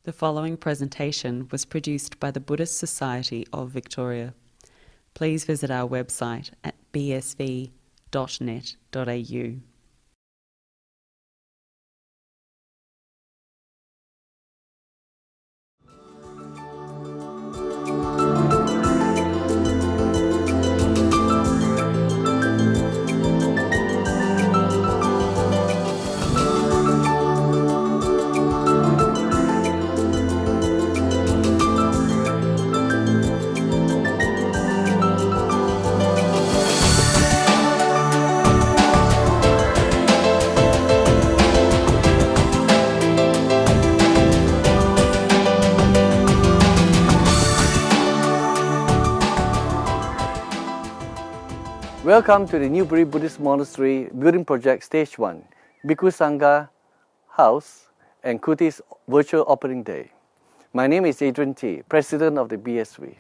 The following presentation was produced by the Buddhist Society of Victoria. Please visit our website at bsv.net.au. Welcome to the Newbury Buddhist Monastery Building Project Stage 1, Bhikkhu Sangha House and Kutis Virtual Opening Day. My name is Adrian T, President of the BSV.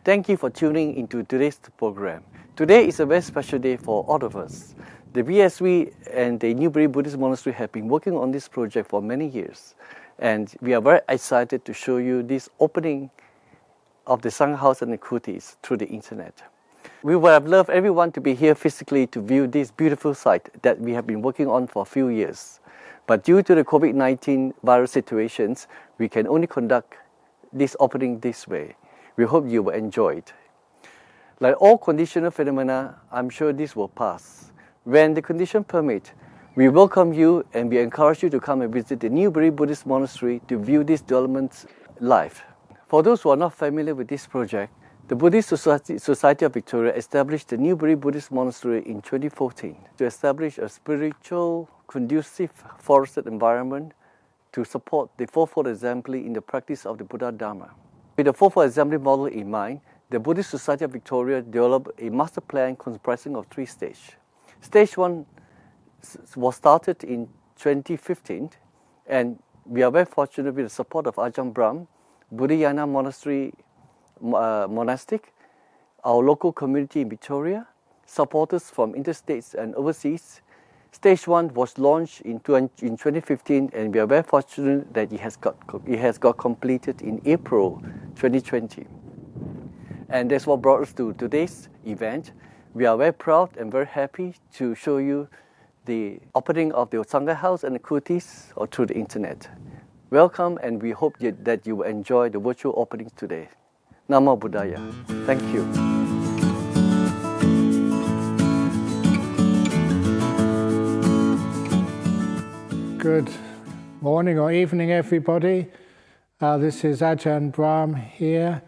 Thank you for tuning into today's program. Today is a very special day for all of us. The BSV and the Newbury Buddhist Monastery have been working on this project for many years, and we are very excited to show you this opening of the Sangha House and the Kutis through the internet. We would have loved everyone to be here physically to view this beautiful site that we have been working on for a few years. But due to the COVID-19 virus situations, we can only conduct this opening this way. We hope you will enjoy it. Like all conditional phenomena, I'm sure this will pass. When the conditions permit, we welcome you and we encourage you to come and visit the Newbury Buddhist Monastery to view these developments live. For those who are not familiar with this project, the Buddhist Society of Victoria established the Newbury Buddhist Monastery in 2014 to establish a spiritual, conducive, forested environment to support the Fourfold Assembly in the practice of the Buddha Dharma. With the Fourfold Assembly model in mind, the Buddhist Society of Victoria developed a master plan comprising of 3 stages. Stage 1 was started in 2015, and we are very fortunate with the support of Ajahn Brahm, Bodhinyana Monastery Monastic, our local community in Victoria, supporters from interstates and overseas. Stage 1 was launched in 2015, and we are very fortunate that it has got completed in April 2020. And that's what brought us to today's event. We are very proud and very happy to show you the opening of the Sangha House and the Kutis through the internet. Welcome, and we hope that you will enjoy the virtual openings today. Namo Buddhaya. Thank you. Good morning or evening, everybody. This is Ajahn Brahm here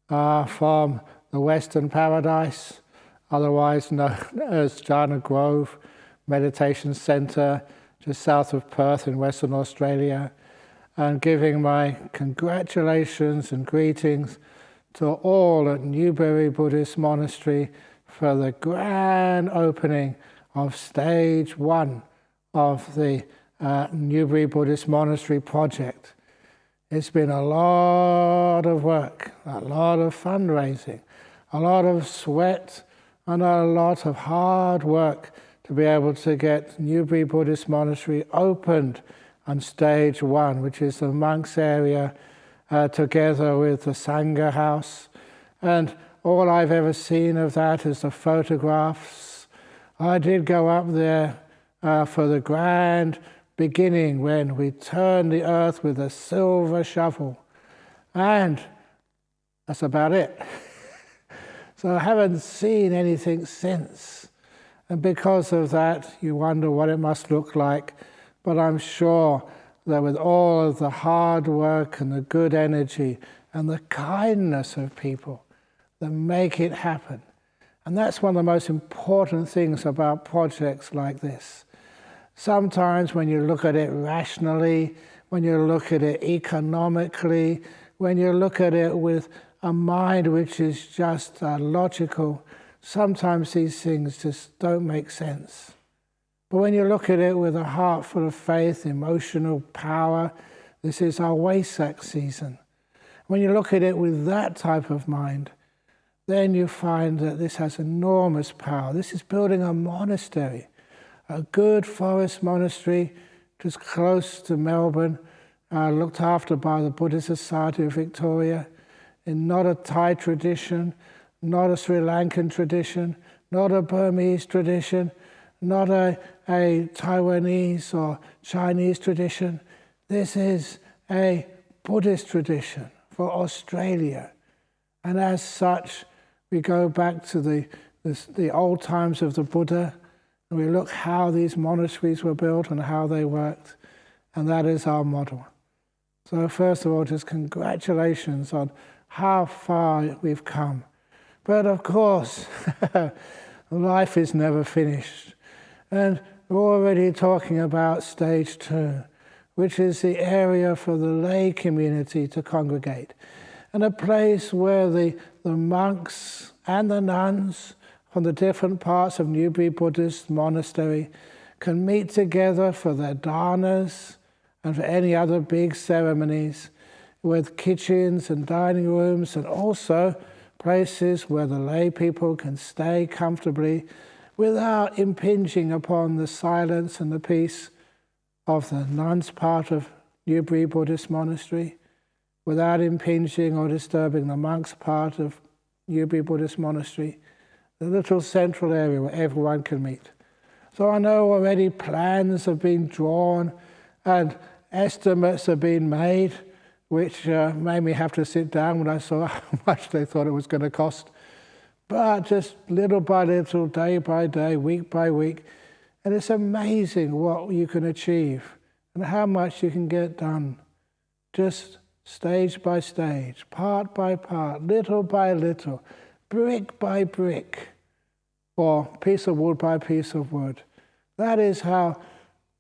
from the Western Paradise, otherwise known as Jhana Grove Meditation Centre, just south of Perth in Western Australia, and giving my congratulations and greetings to all at Newbury Buddhist Monastery for the grand opening of Stage 1 of the Newbury Buddhist Monastery project. It's been a lot of work, a lot of fundraising, a lot of sweat, and a lot of hard work to be able to get Newbury Buddhist Monastery opened on Stage 1, which is the monks' area, together with the Sangha House. And all I've ever seen of that is the photographs. I did go up there for the grand beginning when we turned the earth with a silver shovel. And that's about it. So I haven't seen anything since. And because of that, you wonder what it must look like. But I'm sure that with all of the hard work and the good energy and the kindness of people that make it happen. And that's one of the most important things about projects like this. Sometimes when you look at it rationally, when you look at it economically, when you look at it with a mind which is just logical, sometimes these things just don't make sense. But when you look at it with a heart full of faith, emotional power, this is our Wesak season. When you look at it with that type of mind, then you find that this has enormous power. This is building a monastery, a good forest monastery just close to Melbourne, looked after by the Buddhist Society of Victoria, in not a Thai tradition, not a Sri Lankan tradition, not a Burmese tradition, not a Taiwanese or Chinese tradition. This is a Buddhist tradition for Australia. And as such, we go back to the old times of the Buddha, and we look how these monasteries were built and how they worked, and that is our model. So first of all, just congratulations on how far we've come. But of course, life is never finished. And we're already talking about stage 2, which is the area for the lay community to congregate, and a place where the monks and the nuns from the different parts of Newbury Buddhist Monastery can meet together for their dhanas and for any other big ceremonies, with kitchens and dining rooms, and also places where the lay people can stay comfortably without impinging upon the silence and the peace of the nuns' part of Newbury Buddhist Monastery, without impinging or disturbing the monks' part of Newbury Buddhist Monastery, the little central area where everyone can meet. So I know already plans have been drawn and estimates have been made, which made me have to sit down when I saw how much they thought it was going to cost. But just little by little, day by day, week by week, and it's amazing what you can achieve and how much you can get done, just stage by stage, part by part, little by little, brick by brick, or piece of wood by piece of wood. That is how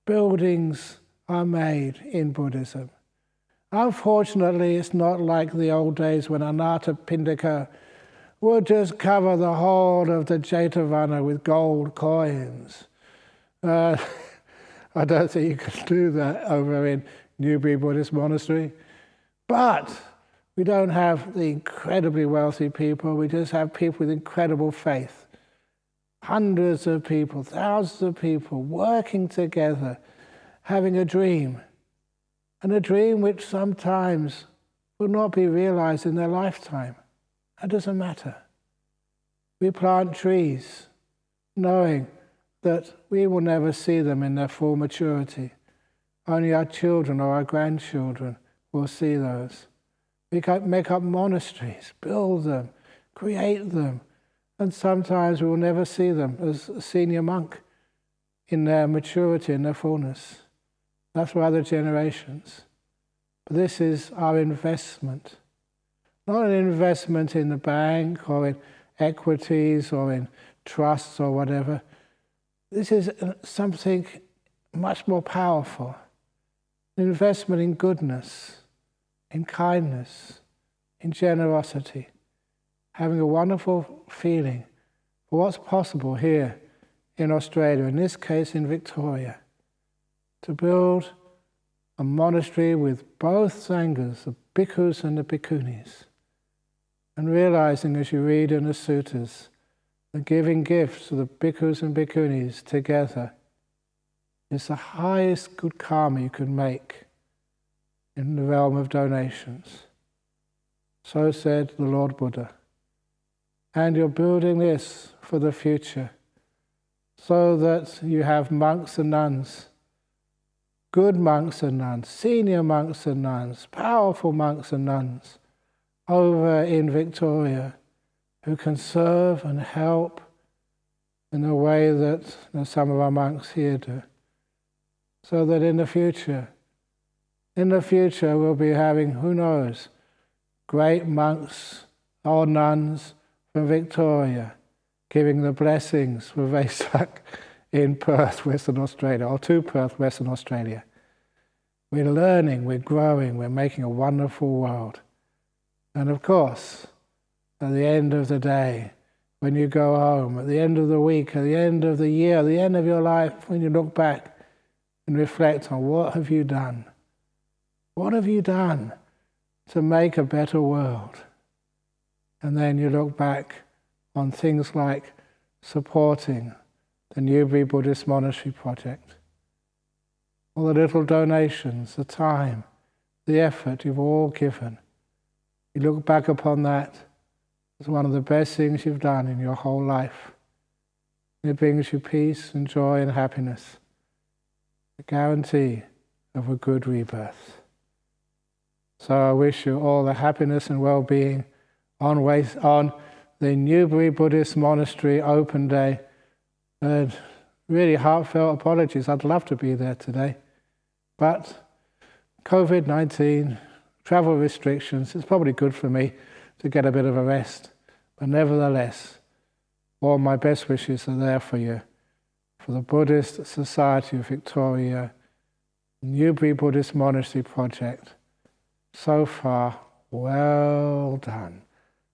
buildings are made in Buddhism. Unfortunately, it's not like the old days when Anatta Pindika would just cover the whole of the Jetavana with gold coins. I don't think you can do that over in Newbury Buddhist Monastery. But we don't have the incredibly wealthy people, we just have people with incredible faith. Hundreds of people, thousands of people working together, having a dream. And a dream which sometimes will not be realized in their lifetime. That doesn't matter. We plant trees, knowing that we will never see them in their full maturity. Only our children or our grandchildren will see those. We can make up monasteries, build them, create them, and sometimes we will never see them as a senior monk in their maturity, in their fullness. That's for other generations. But this is our investment. Not an investment in the bank or in equities or in trusts or whatever. This is something much more powerful. An investment in goodness, in kindness, in generosity. Having a wonderful feeling for what's possible here in Australia, in this case in Victoria, to build a monastery with both sanghas, the bhikkhus and the bhikkhunis, and realizing as you read in the suttas that giving gifts to the bhikkhus and bhikkhunis together is the highest good karma you can make in the realm of donations. So said the Lord Buddha. And you're building this for the future so that you have monks and nuns, good monks and nuns, senior monks and nuns, powerful monks and nuns over in Victoria who can serve and help in a way that some of our monks here do. So that in the future we'll be having, who knows, great monks or nuns from Victoria giving the blessings for Vesak in Perth, Western Australia, or to Perth, Western Australia. We're learning, we're growing, we're making a wonderful world. And of course, at the end of the day, when you go home, at the end of the week, at the end of the year, at the end of your life, when you look back and reflect on what have you done? What have you done to make a better world? And then you look back on things like supporting the Newbury Buddhist Monastery project, all the little donations, the time, the effort you've all given. You look back upon that as one of the best things you've done in your whole life. It brings you peace and joy and happiness, a guarantee of a good rebirth. So I wish you all the happiness and well-being on the Newbury Buddhist Monastery Open Day. And really heartfelt apologies. I'd love to be there today. But COVID-19, travel restrictions, it's probably good for me to get a bit of a rest. But nevertheless, all my best wishes are there for you, for the Buddhist Society of Victoria, Newbury Buddhist Monastery Project. So far, well done.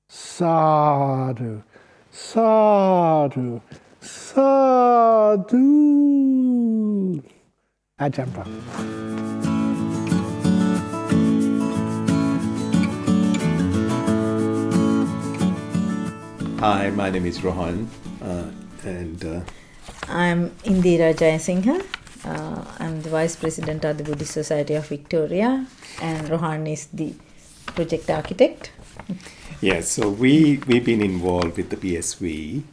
Sadhu, sadhu, sadhu. Ajahn Brahm. Hi, my name is Rohan, and I'm Indira Jayasinghe. I'm the Vice President of the Buddhist Society of Victoria, and Rohan is the project architect. yeah, so we've been involved with the BSV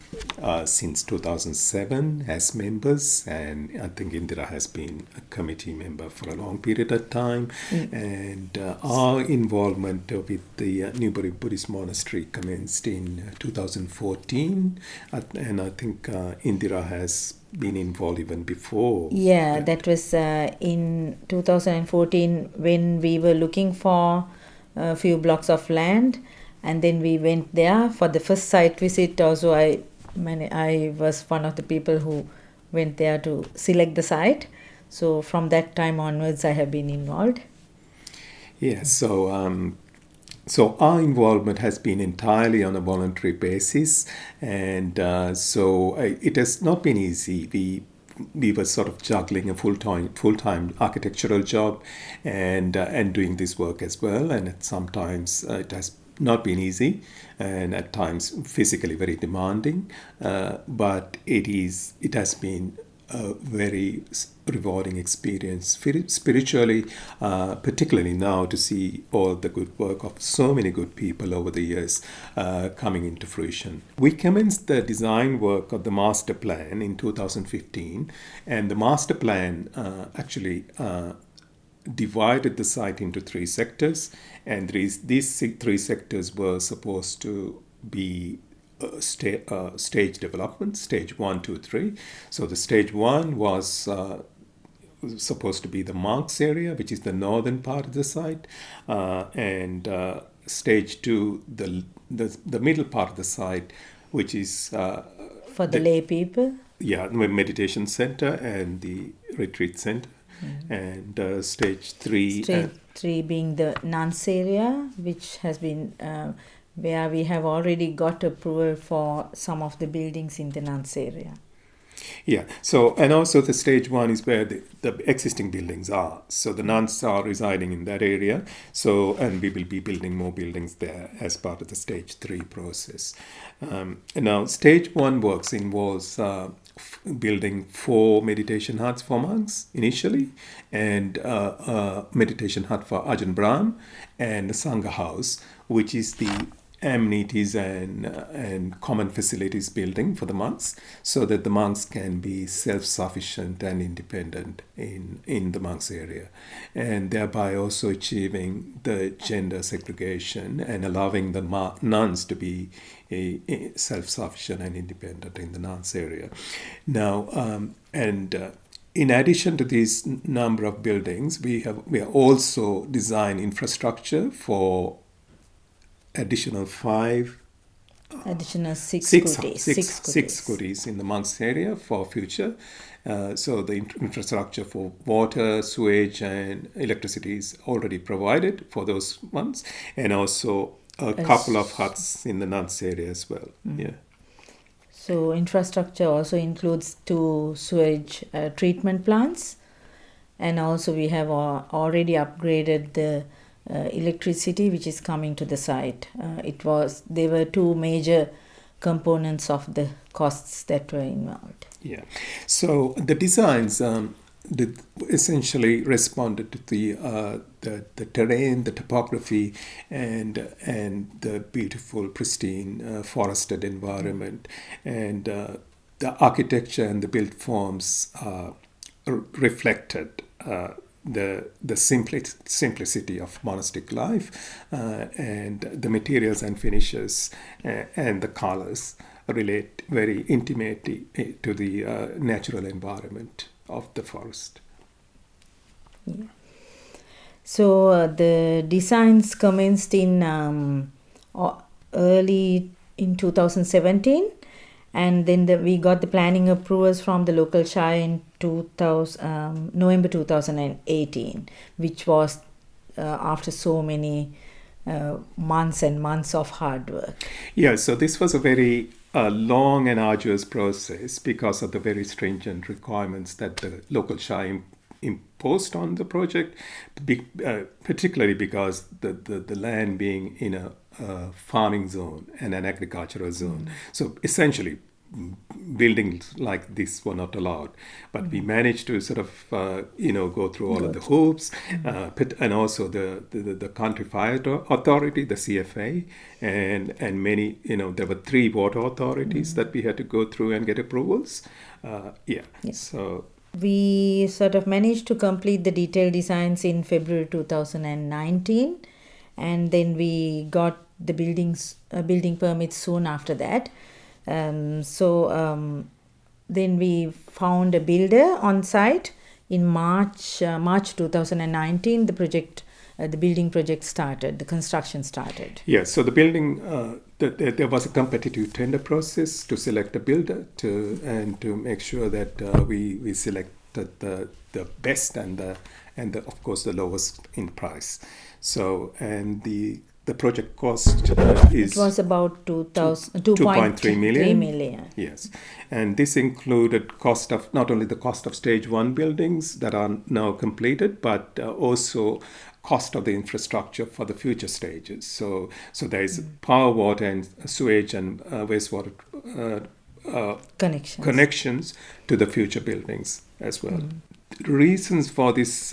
since 2007 as members, and I think Indira has been a committee member for a long period of time. And our involvement with the Newbury Buddhist Monastery commenced in 2014, and I think Indira has been involved even before. Yeah, that was in 2014 when we were looking for a few blocks of land, and then we went there for the first site visit. Also, I was one of the people who went there to select the site. So from that time onwards, I have been involved. Yeah, so our involvement has been entirely on a voluntary basis, and so it has not been easy. We were sort of juggling a full-time architectural job and doing this work as well, and sometimes it has not been easy, and at times physically very demanding, but it has been a very rewarding experience spiritually, particularly now to see all the good work of so many good people over the years coming into fruition. We commenced the design work of the master plan in 2015, and the master plan actually divided the site into 3 sectors, and these 3 sectors were supposed to be stage development, stage 1, 2, 3. So the stage 1 was supposed to be the monks area, which is the northern part of the site, and stage 2, the middle part of the site, which is For the lay people? Yeah, the meditation center and the retreat center. And stage 3... Stage 3 being the nuns area, which has been... where we have already got approval for some of the buildings in the nuns area. Yeah, so, and also the stage 1 is where the existing buildings are. So the nuns are residing in that area. So, and we will be building more buildings there as part of the stage 3 process. Now, stage 1 works involves building 4 meditation huts for monks initially, and a meditation hut for Ajahn Brahm, and a Sangha house, which is the amenities and common facilities building for the monks, so that the monks can be self-sufficient and independent in the monks area, and thereby also achieving the gender segregation and allowing the nuns to be self-sufficient and independent in the nuns area. Now, in addition to this number of buildings, we are also design infrastructure for additional 5 Additional 6 six kutis in the monks area for future. So the infrastructure for water, sewage and electricity is already provided for those months, and also a couple of huts in the nuns area as well. Yeah. So infrastructure also includes 2 sewage treatment plants, and also we have already upgraded the electricity which is coming to the site. There were 2 major components of the costs that were involved. Yeah. So the designs essentially responded to the terrain, the topography, and the beautiful, pristine, forested environment, and the architecture and the built forms reflected the simplicity of monastic life, and the materials and finishes and the colors relate very intimately to the natural environment of the forest. Yeah. So the designs commenced in early in 2017, and then we got the planning approvals from the local shire in November 2018, which was after so many months and months of hard work. Yeah, so this was a very long and arduous process because of the very stringent requirements that the local shire imposed on the project, particularly because the land being in a farming zone and an agricultural zone. So essentially, buildings like this were not allowed, but we managed to sort of go through all of the hoops, and also the country fire authority, the CFA, and many, there were 3 water authorities that we had to go through and get approvals. So we sort of managed to complete the detailed designs in February 2019, and then we got the building permits soon after that. Then we found a builder on site in March 2019. The building project started. The construction started. Yeah. So the building, there was a competitive tender process to select a builder and to make sure that we selected the best and of course the lowest in price. So and the project cost it was about 2.3 million. Yes, and this included not only the cost of stage 1 buildings that are now completed, but also cost of the infrastructure for the future stages. So there is power, water, and sewage and wastewater connections to the future buildings as well. Reasons for this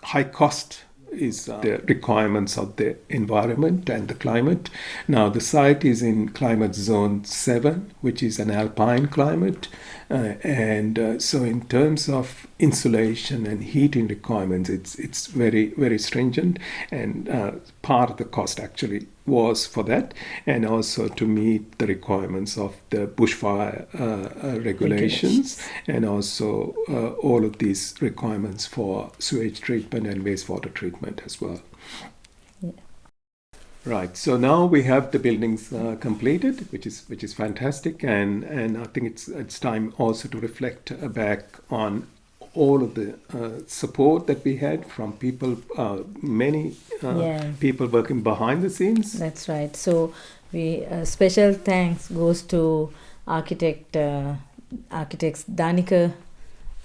high cost is the requirements of the environment and the climate. Now the site is in climate zone 7, which is an alpine climate, and so in terms of insulation and heating requirements, it's very, very stringent, and part of the cost actually was for that, and also to meet the requirements of the bushfire regulations, and also all of these requirements for sewage treatment and wastewater treatment as well. Yeah. Right. So now we have the buildings completed, which is fantastic, and I think it's time also to reflect back on all of the support that we had from people, many people working behind the scenes. That's right. So we special thanks goes to architects Danika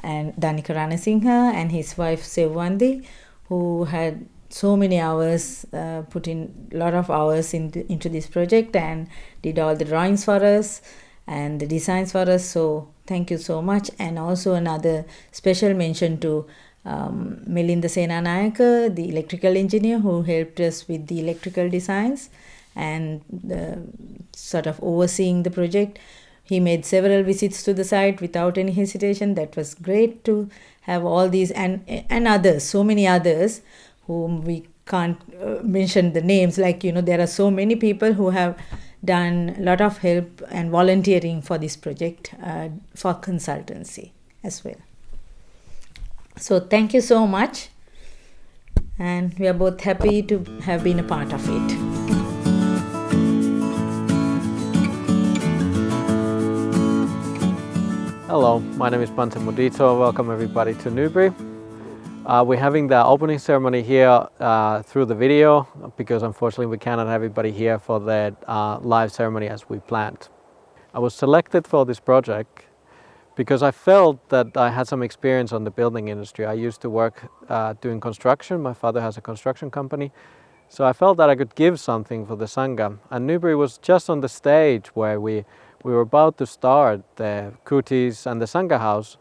Ranasinghe and his wife Sevandi, who had so many hours, put in a lot of hours into this project and did all the drawings for us and the designs for us. So thank you so much. And also another special mention to Melinda Senanayaka, the electrical engineer, who helped us with the electrical designs and sort of overseeing the project. He made several visits to the site without any hesitation. That was great to have all these and others, so many others whom we can't mention the names. Like, there are so many people who have done a lot of help and volunteering for this project, for consultancy as well. So thank you so much, and we are both happy to have been a part of it. Hello, my name is Bhante Mudito. Welcome everybody to Newbury. We're having the opening ceremony here through the video because unfortunately we cannot have everybody here for the live ceremony as we planned. I was selected for this project because I felt that I had some experience on the building industry. I used to work doing construction. My father has a construction company. So I felt that I could give something for the Sangha. And Newbury was just on the stage where we were about to start the Kutis and the Sangha house.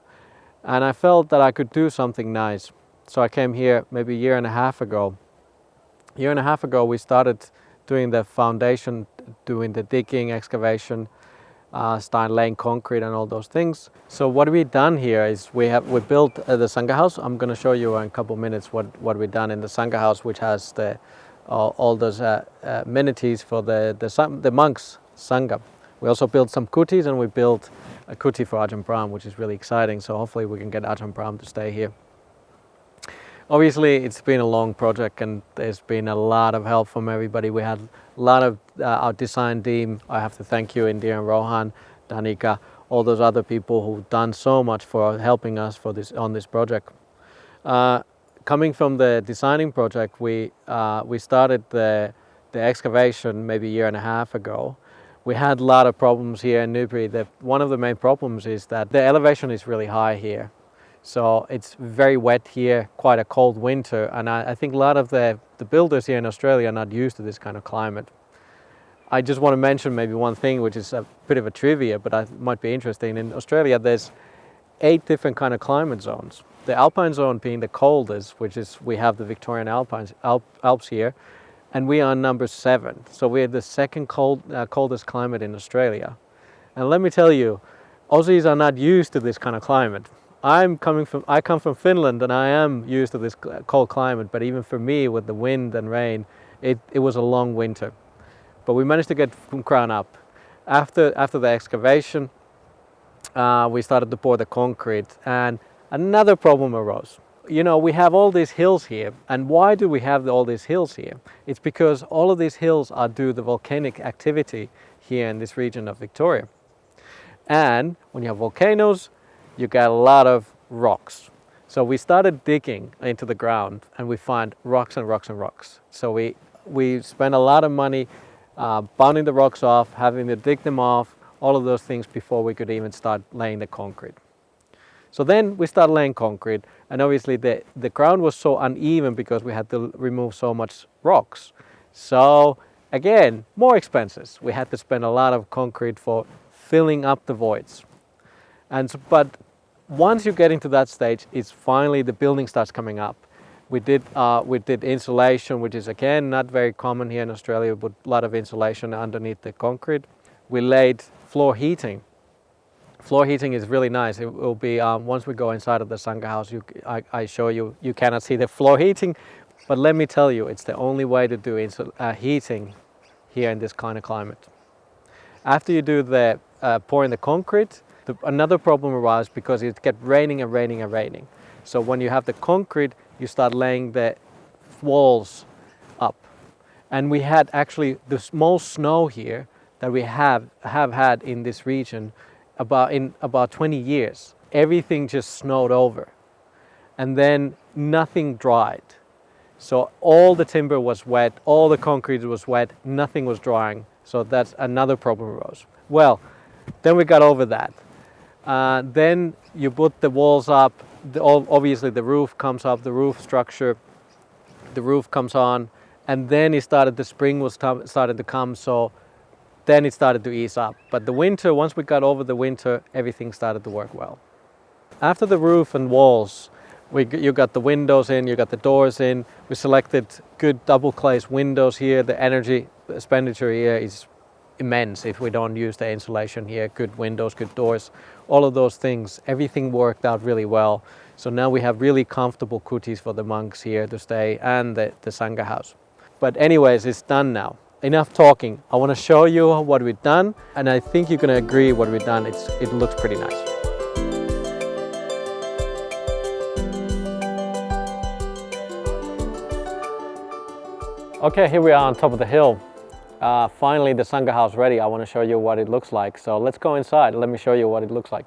And I felt that I could do something nice. So I came here maybe a year and a half ago. A year and a half ago we started doing the foundation, doing the digging, excavation, started laying concrete and all those things. So what we've done here is we built the Sangha house. I'm going to show you in a couple of minutes what we've done in the Sangha house, which has all those amenities for the monks Sangha. We also built some kutis, and we built a kuti for Ajahn Brahm, which is really exciting. So hopefully we can get Ajahn Brahm to stay here. Obviously, it's been a long project, and there's been a lot of help from everybody. We had a lot of our design team. I have to thank you, Indira and Rohan, Danica, all those other people who've done so much for helping us on this project. Coming from the designing project, we started the excavation maybe a year and a half ago. We had a lot of problems here in Newbury. One of the main problems is that the elevation is really high here. So it's very wet here, quite a cold winter, and I think a lot of the builders here in Australia are not used to this kind of climate. I just want to mention maybe one thing, which is a bit of a trivia, but it might be interesting. In Australia, there's 8 different kind of climate zones. The Alpine zone being the coldest, which is we have the Victorian Alps here, and we are number 7. So we're the second coldest climate in Australia. And let me tell you, Aussies are not used to this kind of climate. I come from Finland, and I am used to this cold climate, but even for me with the wind and rain, it was a long winter. But we managed to get from ground up. After the excavation, we started to pour the concrete, and another problem arose. You know, we have all these hills here, and why do we have all these hills here? It's because all of these hills are due to the volcanic activity here in this region of Victoria. And when you have volcanoes, you get a lot of rocks. So we started digging into the ground, and we find rocks and rocks and rocks. So we spent a lot of money bounding the rocks off, having to dig them off, all of those things before we could even start laying the concrete. So then we started laying concrete, and obviously the ground was so uneven because we had to remove so much rocks. So again, more expenses. We had to spend a lot of concrete for filling up the voids. But once you get into that stage, it's finally the building starts coming up. We did insulation, which is again not very common here in Australia, but a lot of insulation underneath the concrete. We laid floor heating. Floor heating is really nice. It will be once we go inside of the Sangha house. I show you. You cannot see the floor heating, but let me tell you, it's the only way to do heating here in this kind of climate. After you do the pouring the concrete, another problem arises because it kept raining and raining and raining. So when you have the concrete, you start laying the walls up. And we had actually the most snow here that we have had in this region about 20 years. Everything just snowed over. And then nothing dried. So all the timber was wet, all the concrete was wet, nothing was drying. So that's another problem arose. Well, then we got over that. Then you put the walls up, obviously the roof comes up, the roof structure, the roof comes on, and then the spring was started to come, so then it started to ease up. But the winter, once we got over the winter, everything started to work well. After the roof and walls, you got the windows in, you got the doors in, we selected good double glazed windows here. The energy expenditure here is immense if we don't use the insulation here. Good windows, good doors, all of those things, everything worked out really well. So now we have really comfortable kutis for the monks here to stay, and the Sangha house. But anyways, it's done now. Enough talking. I want to show you what we've done, and I think you're going to agree what we've done. It looks pretty nice. Okay, here we are on top of the hill. Finally the Sangha house ready. I want to show you what it looks like. So let's go inside. Let me show you what it looks like.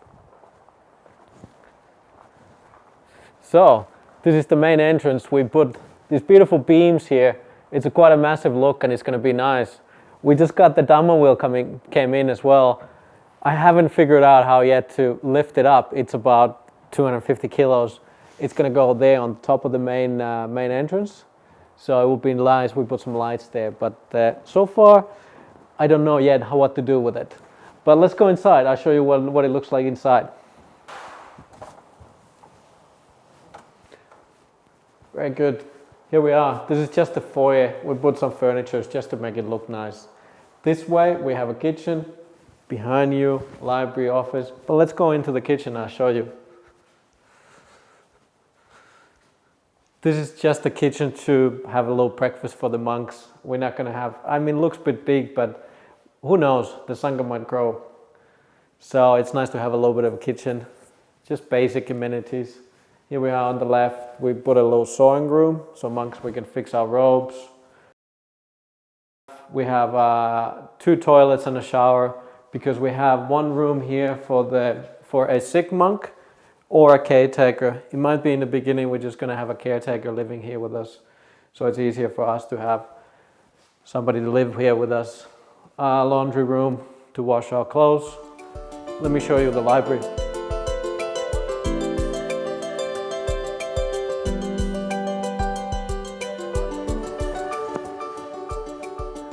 So this is the main entrance. We put these beautiful beams here. It's quite a massive look, and it's going to be nice. We just got the Dhamma wheel came in as well. I haven't figured out how yet to lift it up. It's about 250 kilos. It's going to go there on top of the main entrance. So it would be nice. We put some lights there, but so far I don't know yet what to do with it. But let's go inside. I'll show you what it looks like inside. Very good. Here we are. This is just the foyer. We put some furniture just to make it look nice. This way we have a kitchen. Behind you, library, office. But let's go into the kitchen, I'll show you. This is just the kitchen to have a little breakfast for the monks. We're not going to have, I mean, it looks a bit big, but who knows, the Sangha might grow. So it's nice to have a little bit of a kitchen, just basic amenities. Here we are on the left, we put a little sewing room, so monks, we can fix our robes. We have 2 toilets and a shower, because we have one room here for a sick monk or a caretaker. It might be in the beginning we're just going to have a caretaker living here with us, so it's easier for us to have somebody to live here with us. Laundry room to wash our clothes. Let me show you the library.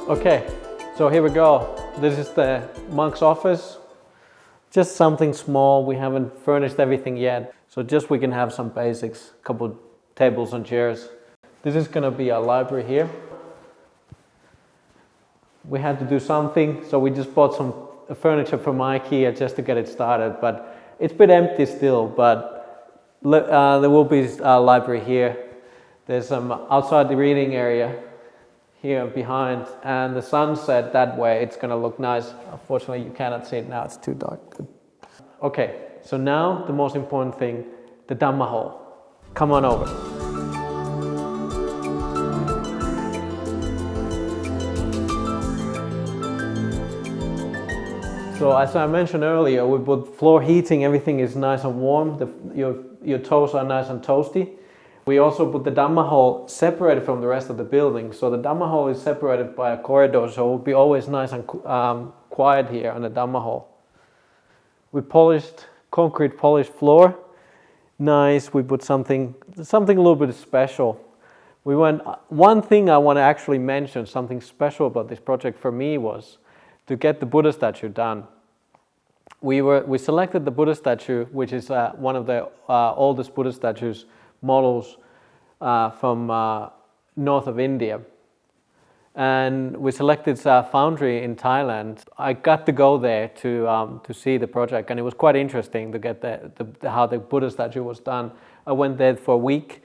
Okay, so here we go. This is the monk's office. Just something small. We haven't furnished everything yet. So just we can have some basics, a couple tables and chairs. This is going to be our library here. We had to do something, so we just bought some furniture from IKEA just to get it started. But it's a bit empty still, but there will be a library here. There's some outside the reading area here behind, and the sunset that way, it's going to look nice. Unfortunately, you cannot see it now, it's too dark. Okay, so now the most important thing, the Dhamma hall. Come on over. So as I mentioned earlier, we put floor heating, everything is nice and warm, your toes are nice and toasty. We also put the Dhamma hall separated from the rest of the building. So the Dhamma hall is separated by a corridor, so it will be always nice and quiet here on the Dhamma hall. We polished, concrete polished floor. Nice, we put something a little bit special. One thing I want to actually mention, something special about this project for me was to get the Buddha statue done. We selected the Buddha statue, which is one of the oldest Buddha statues models from north of India, and we selected a foundry in Thailand. I got to go there to see the project, and it was quite interesting to get how the Buddha statue was done. I went there for a week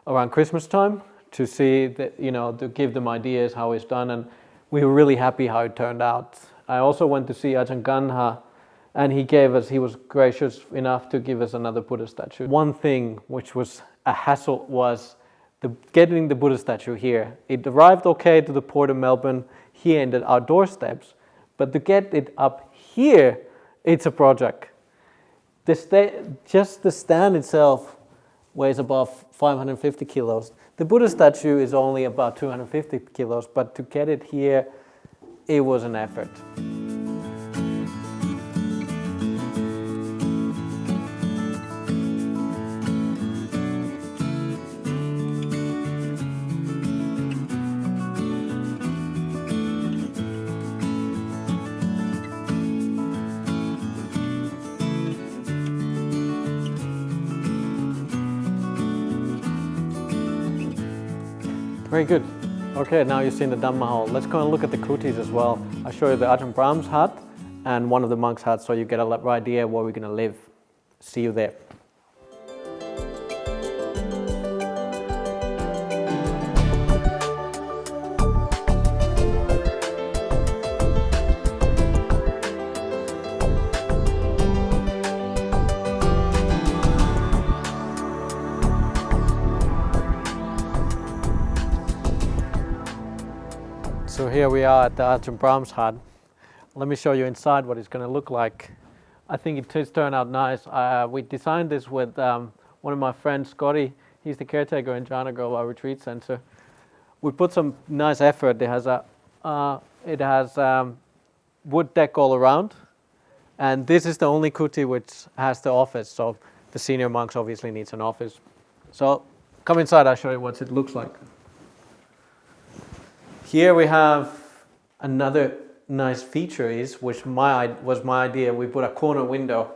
around Christmas time to see to give them ideas how it's done, and we were really happy how it turned out. I also went to see Ajahn Ganha, and he was gracious enough to give us another Buddha statue. One thing which was a hassle was getting the Buddha statue here. It arrived okay to the port of Melbourne, here in our doorsteps, but to get it up here, it's a project. Just the stand itself weighs above 550 kilos. The Buddha statue is only about 250 kilos, but to get it here, it was an effort. Very good. Okay, now you've seen the Dhamma hall. Let's go and look at the Kutis as well. I'll show you the Ajahn Brahm's hut and one of the monks' huts, so you get a idea where we're going to live. See you there. So here we are at the Ajahn Brahm's hut. Let me show you inside what it's going to look like. I think it does turn out nice. We designed this with one of my friends, Scotty. He's the caretaker in Janagrove, our retreat center. We put some nice effort. It has wood deck all around, and this is the only kuti which has the office. So the senior monks obviously needs an office. So come inside. I'll show you what it looks like. Here we have another nice feature which was my idea. We put a corner window,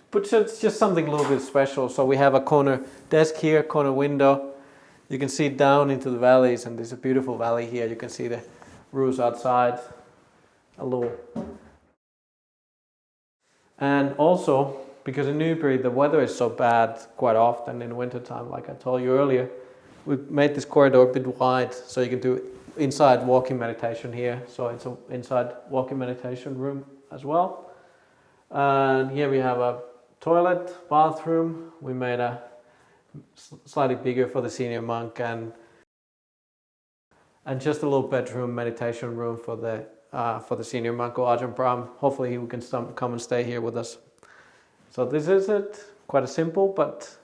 but it's just something a little bit special. So we have a corner desk here, corner window. You can see down into the valleys, and there's a beautiful valley here. You can see the roofs outside a little. And also, because in Newbury the weather is so bad quite often in wintertime, like I told you earlier, we made this corridor a bit wide so you can do inside walking meditation here. So it's an inside walking meditation room as well. And here we have a toilet, bathroom. We made a slightly bigger for the senior monk, and just a little bedroom meditation room for the senior monk, or Ajahn Brahm. Hopefully he can come and stay here with us. So this is it. Quite a simple but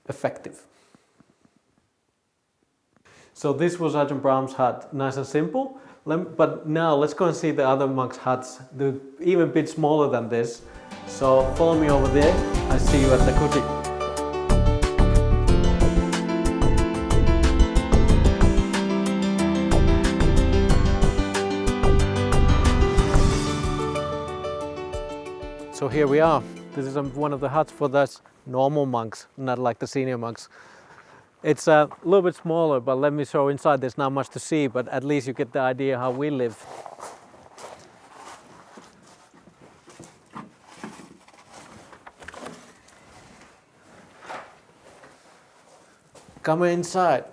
effective. So this was Ajahn Brahm's hut, nice and simple. But now let's go and see the other monks' huts. They're even a bit smaller than this. So follow me over there. I see you at the kuti. So here we are. This is one of the huts for the normal monks, not like the senior monks. It's a little bit smaller, but let me show inside. There's not much to see, but at least you get the idea how we live. Come inside.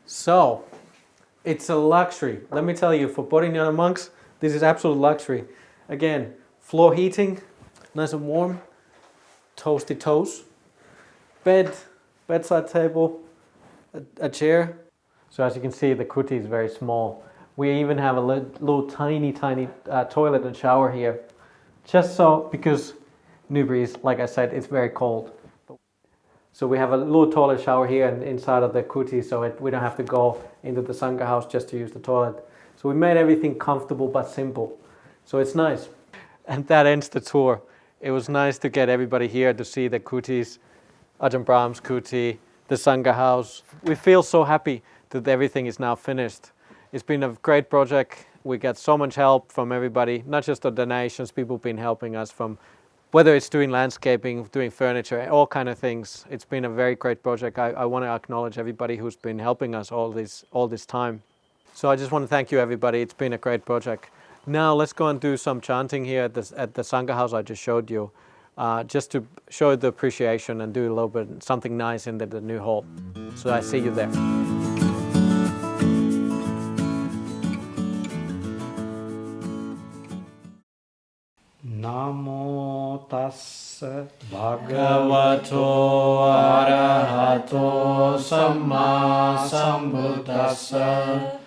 So, it's a luxury. Let me tell you, for Bodhinyana monks, this is absolute luxury. Again, floor heating, nice and warm, toasty toes, bedside table, a chair. So as you can see, the kuti is very small. We even have a little tiny toilet and shower here. Just so, because Newbury is, like I said, it's very cold. So we have a little toilet shower here and inside of the kuti, so we don't have to go into the Sangha house just to use the toilet. So we made everything comfortable but simple. So it's nice. And that ends the tour. It was nice to get everybody here to see the kutis, Ajahn Brahm's kuti, the Sangha house. We feel so happy that everything is now finished. It's been a great project. We got so much help from everybody, not just the donations, people have been helping us from whether it's doing landscaping, doing furniture, all kind of things. It's been a very great project. I want to acknowledge everybody who's been helping us all this time. So I just want to thank you, everybody. It's been a great project. Now let's go and do some chanting here at the Sangha house I just showed you, just to show the appreciation and do a little bit something nice in the new hall. So I see you there. Namo tassa bhagavato arahato samma sambuddhassa.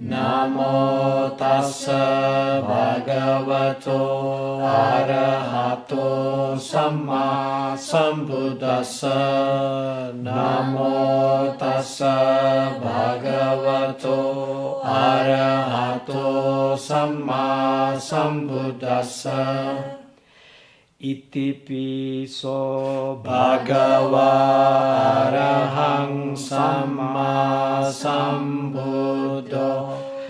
Namo tassa bhagavato arahato samma sambuddhassa. Namo tassa bhagavato arahato samma sambuddhassa. Itipiso bhagava arahang samma sambuddho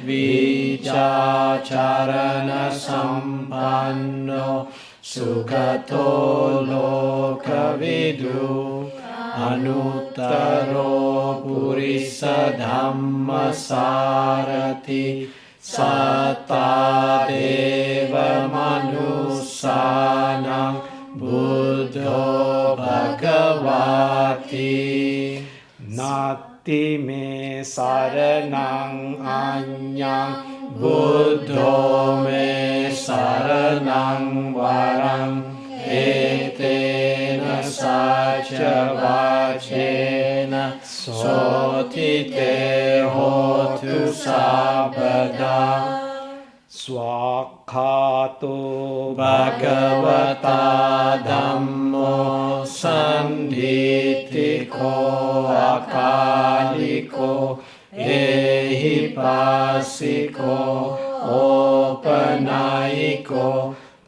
vicacharana sampanno sukhato lokavidu anuttaro purisa dhamma sarati Satta deva manusanang buddho bhagavati. Nati me saranang anyang buddho me saranang varang. Etena sacha vacena sotite hotu sabada. Swakhato bhagavata dhammo sanditiko akaliko ehipasiko opanayiko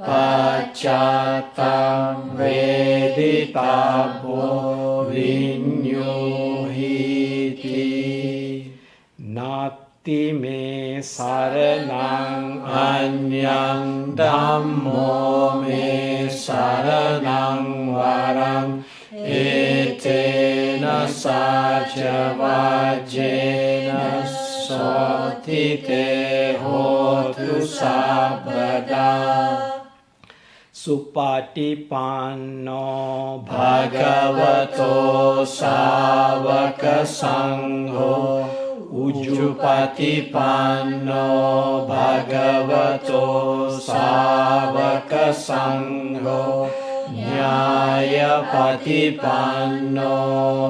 Pacatam veditabo vinyuhiti. Nati me saranang anyang dhammo me saranang varang. Ete vajjena sotite hotu sabbada Supatipanno bhagavato savaka sangho Ujjupatipanno bhagavato savaka sangho Nyayapatipanno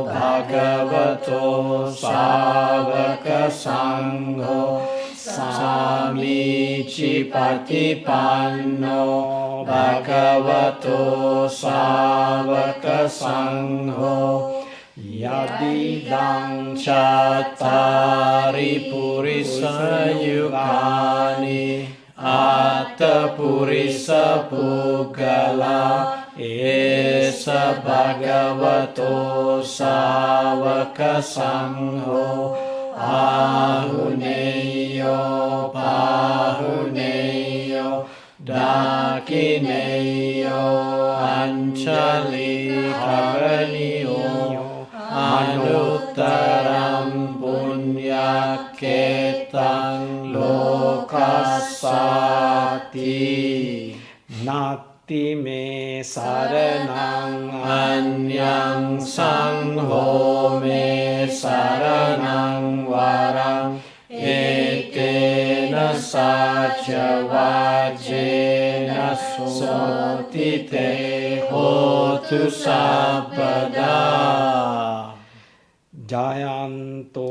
bhagavato savaka sangho Samicipatipanno bhagavato savaka sangho Yadidang chattari purisa yukani Atta purisa pugala Esa bhagavato savaka sangho Ahuneyo pahuneyo Dakineyo anchali karaniyo Anuttaram punyaketang lokasati Nati me saranang anyang sangho me saranang varang Etena sacha vajjena sotite hotu sabbada Jayanto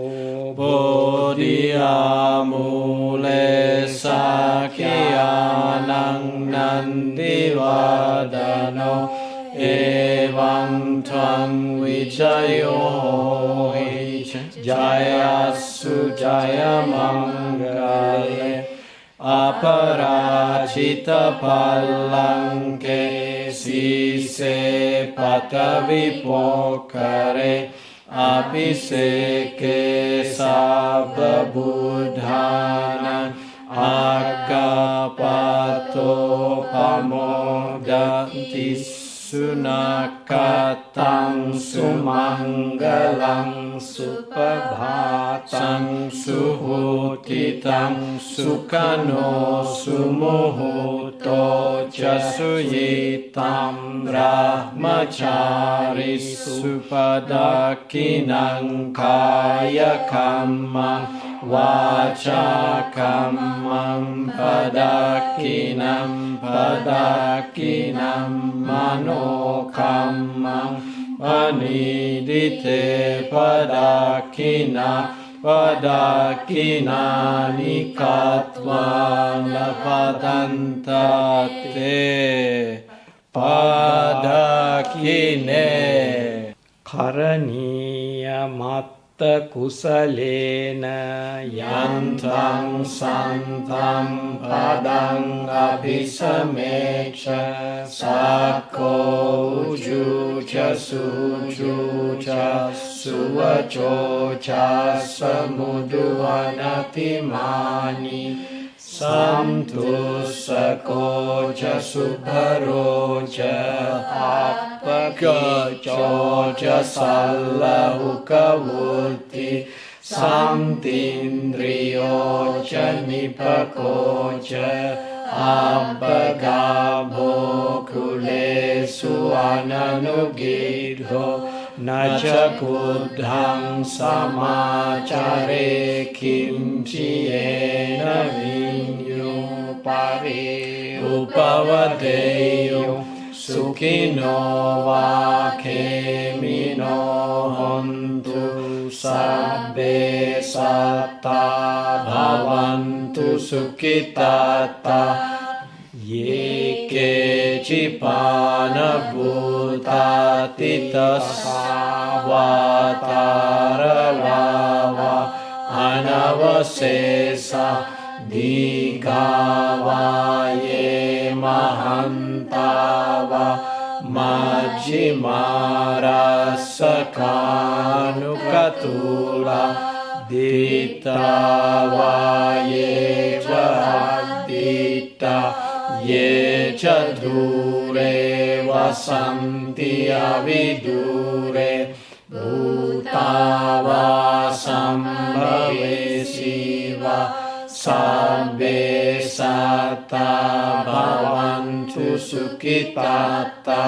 bodhiyamule sakyanang nandivadano Evang tvang vijayo Jayasu jayamangale Aparajita palanke Sise patavipokare Abhiseke sabba buddhanan Agapato pamodantis Sunakatang sumanggalang supabhatang suhutitang sukano sumuhuto jasuyitam brahmachari supadakinang kaya kamma Vaca kammam padakinam mano kammam panidite padakina nikatva napadantate padakine karaniya kusalena yantang santam padang abhisamecha sakko ujucha sujucha suvachocha samuduanatimani Samtusakocha subharocha apakachocha sallahukavurti Samtindriyocha nipakocha abhagabho kulesu ananugidho Nacha kuddhang samacare kimchiyena vinyo pari upavadeyo Sukhino vakemino hontu sabbe satta bhavantu sukhitata Ye kecipana bhutatita savatara lava anavasesa digavaye mahantava majjimara sakanukatula ditavaye jadita Ye chadhure vasanti avidure bhutava sabbe satta bhavantu sukhitatta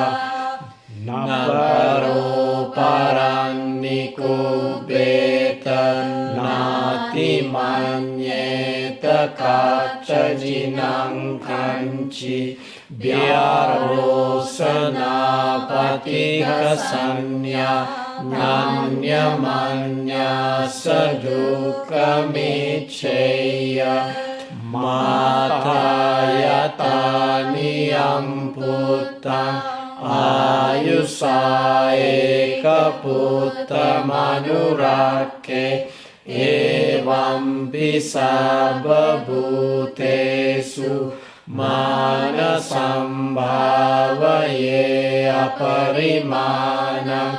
nabaro paranniko beta nati manyeta kacha jinang kanchi Vyarosana patika sanya Nyanya manya sadukha micheya Mataya niyam puttam Ayusaeka puttam anurakke Evam bisababhutesu Manasambhavaye aparimanam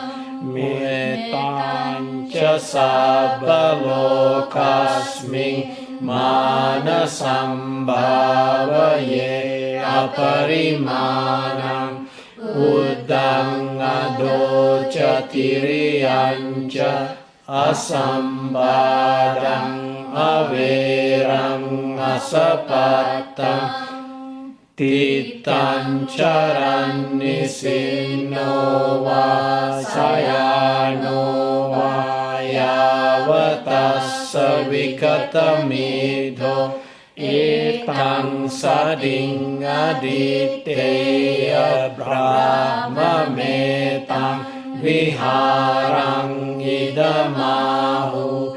Metancha sabbalokasmin Manasambhavaye aparimanam Uddang adocha tiriyancha Asambadang averang asapattam Titancharan nisino va sayano va yavatassa vikatamidho Etang sading aditeya brahma metang viharang idamahu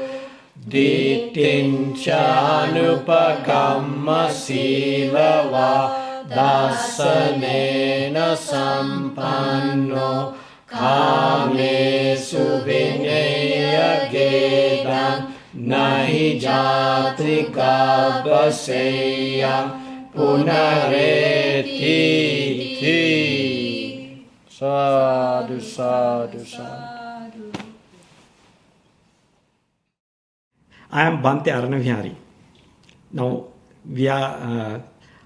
Dittincha anupagamma silava dasanena sampanno kamesu vineya gedam nahi jati kabaseyam punareti. Sadhu, sadhu, sadhu. I am Bhante Aranavihari. Now,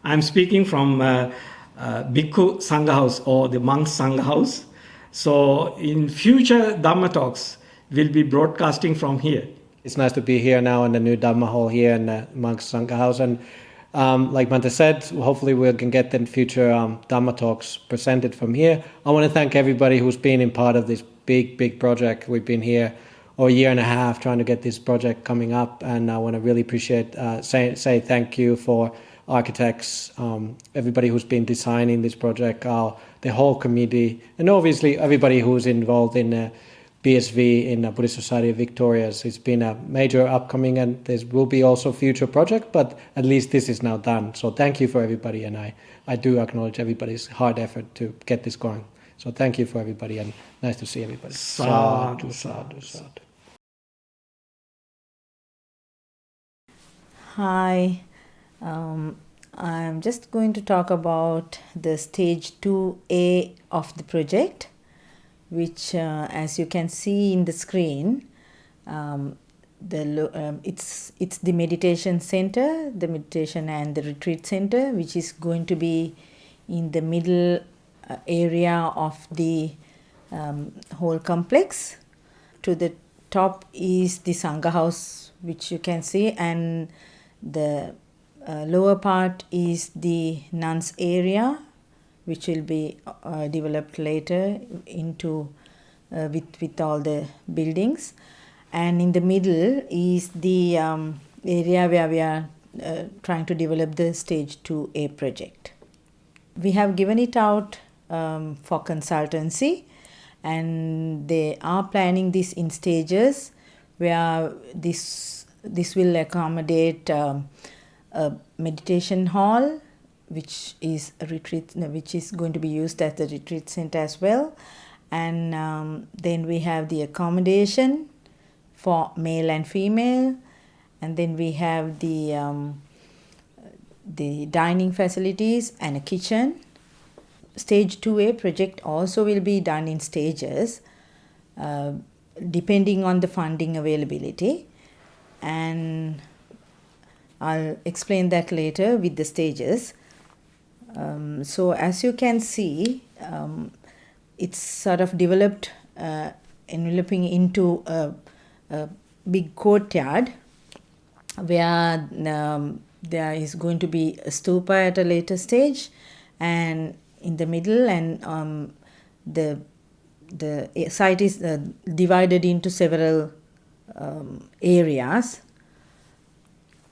I am speaking from Bhikkhu Sangha House or the Monks Sangha House. So, in future Dhamma talks, we'll be broadcasting from here. It's nice to be here now in the new Dhamma hall here in the Monks Sangha House. And like Bhante said, hopefully we can get the future Dhamma talks presented from here. I want to thank everybody who's been in part of this big project. We've been here a year and a half trying to get this project coming up, and I want to really appreciate say thank you for architects, everybody who's been designing this project, the whole committee, and obviously everybody who's involved in BSV in the Buddhist Society of Victoria. It's been a major upcoming, and there will be also future project, but at least this is now done. So thank you for everybody, and I do acknowledge everybody's hard effort to get this going. So thank you for everybody, and nice to see everybody. Sadhu, sadhu, sadhu. Hi, I'm just going to talk about the stage 2A of the project, which as you can see in the screen, it's the meditation center, the meditation and the retreat center, which is going to be in the middle area of the whole complex. To the top is the Sangha house, which you can see, and the lower part is the nuns area, which will be developed later into with all the buildings. And in the middle is the area where we are trying to develop the stage 2A project. We have given it out for consultancy, and they are planning this in stages where this will accommodate a meditation hall, which is a retreat, which is going to be used as the retreat center as well, and then we have the accommodation for male and female, and then we have the dining facilities and a kitchen. Stage 2A project also will be done in stages depending on the funding availability, and I'll explain that later with the stages. So as you can see, it's sort of developed enveloping into a big courtyard, where there is going to be a stupa at a later stage, and in the middle, and the site is divided into several areas.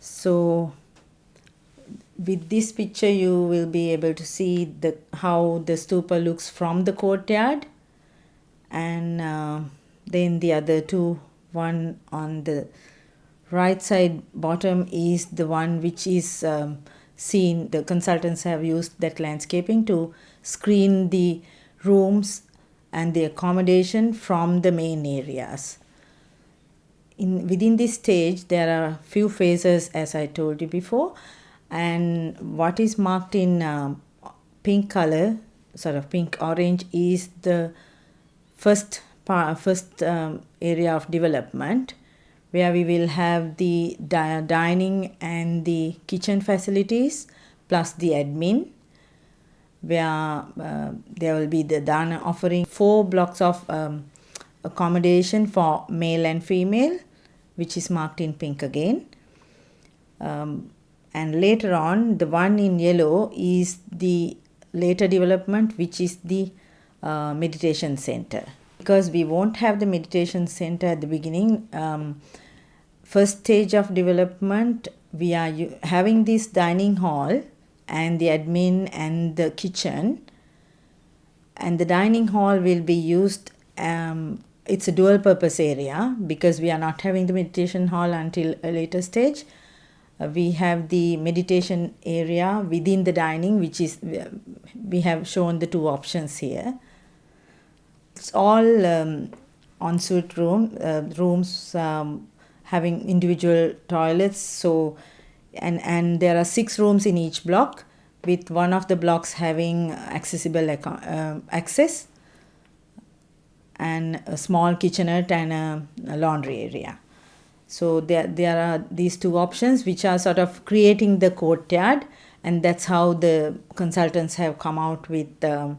So with this picture you will be able to see how the stupa looks from the courtyard, and then the other two, one on the right side bottom is the one which is seen. The consultants have used that landscaping to screen the rooms and the accommodation from the main areas. Within this stage there are few phases, as I told you before, and what is marked in pink color, sort of pink orange, is the first area of development, where we will have the dining and the kitchen facilities plus the admin, where there will be the dana offering 4 blocks of accommodation for male and female, which is marked in pink again. And later on, the one in yellow is the later development, which is the meditation center. Because we won't have the meditation center at the beginning, first stage of development, we are having this dining hall and the admin and the kitchen. And the dining hall will be used, it's a dual purpose area, because we are not having the meditation hall until a later stage. We have the meditation area within the dining, which is, we have shown the 2 options here. It's all ensuite rooms having individual toilets. So, and there are 6 rooms in each block, with one of the blocks having accessible access, and a small kitchenette and a laundry area. So there are these 2 options which are sort of creating the courtyard, and that's how the consultants have come out with the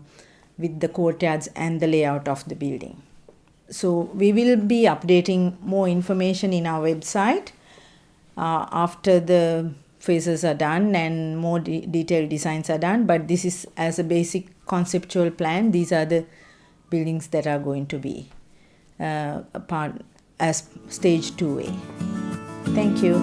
courtyards and the layout of the building. So we will be updating more information in our website after the phases are done and more detailed designs are done, but this is as a basic conceptual plan. These are the buildings that are going to be a part as stage 2A. Thank you.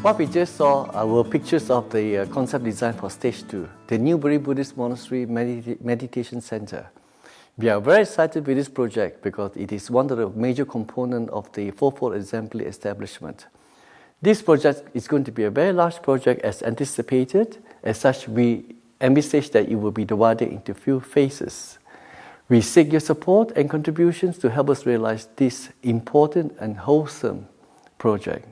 What we just saw were pictures of the concept design for stage 2, the Newbury Buddhist Monastery Meditation Center. We are very excited with this project because it is one of the major components of the Fourfold Assembly establishment. This project is going to be a very large project as anticipated. As such, we envisage that it will be divided into few phases. We seek your support and contributions to help us realize this important and wholesome project.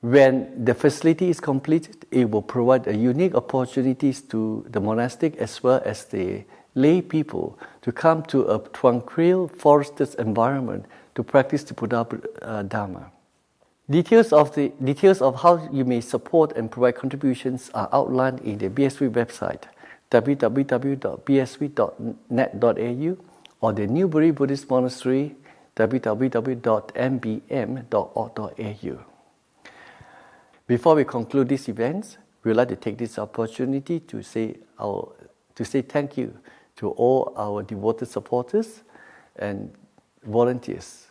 When the facility is completed, it will provide a unique opportunities to the monastic as well as the lay people to come to a tranquil forested environment to practice the Buddha Dharma. Details of how you may support and provide contributions are outlined in the BSV website, www.bsv.net.au, or the Newbury Buddhist Monastery, www.nbm.org.au. Before we conclude these events, we would like to take this opportunity to say thank you to all our devoted supporters and volunteers.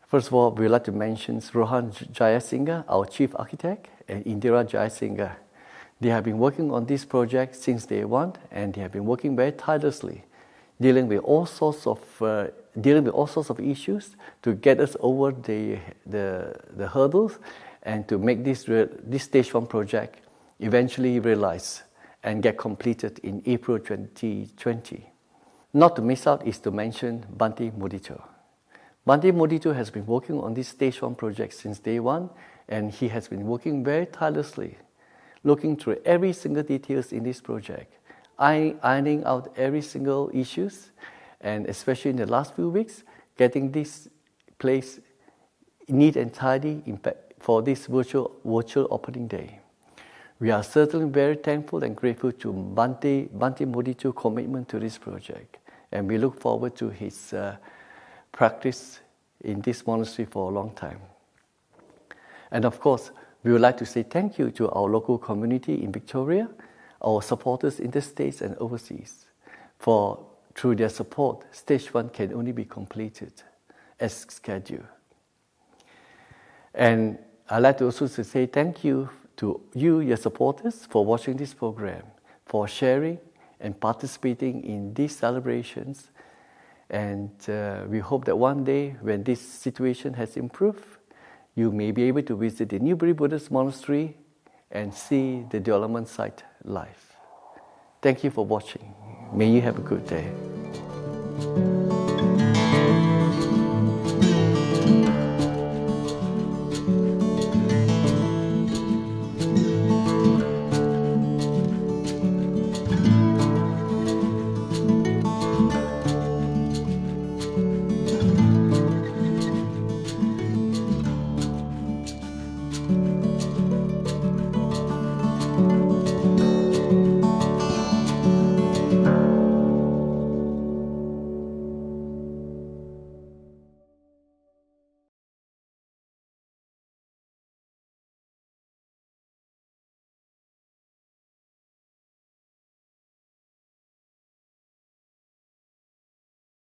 First of all, we would like to mention Rohan Jayasinghe, our Chief Architect, and Indira Jayasinghe. They have been working on this project since day one, and they have been working very tirelessly, dealing with all sorts of issues to get us over the hurdles and to make this stage 1 project eventually realize and get completed in April 2020. Not to miss out is to mention Bhante Mudito. Bhante Mudito has been working on this stage 1 project since day one, and he has been working very tirelessly, looking through every single details in this project, ironing out every single issues, and especially in the last few weeks, getting this place neat and tidy for this virtual opening day. We are certainly very thankful and grateful to Bhante Mudito's commitment to this project. and we look forward to his practice in this monastery for a long time. And of course, we would like to say thank you to our local community in Victoria, our supporters in the States and overseas, for through their support, stage 1 can only be completed as scheduled. And I'd like to also say thank you to you, your supporters, for watching this program, for sharing and participating in these celebrations. And we hope that one day, when this situation has improved, you may be able to visit the Newbury Buddhist Monastery and see the development site live. Thank you for watching. May you have a good day.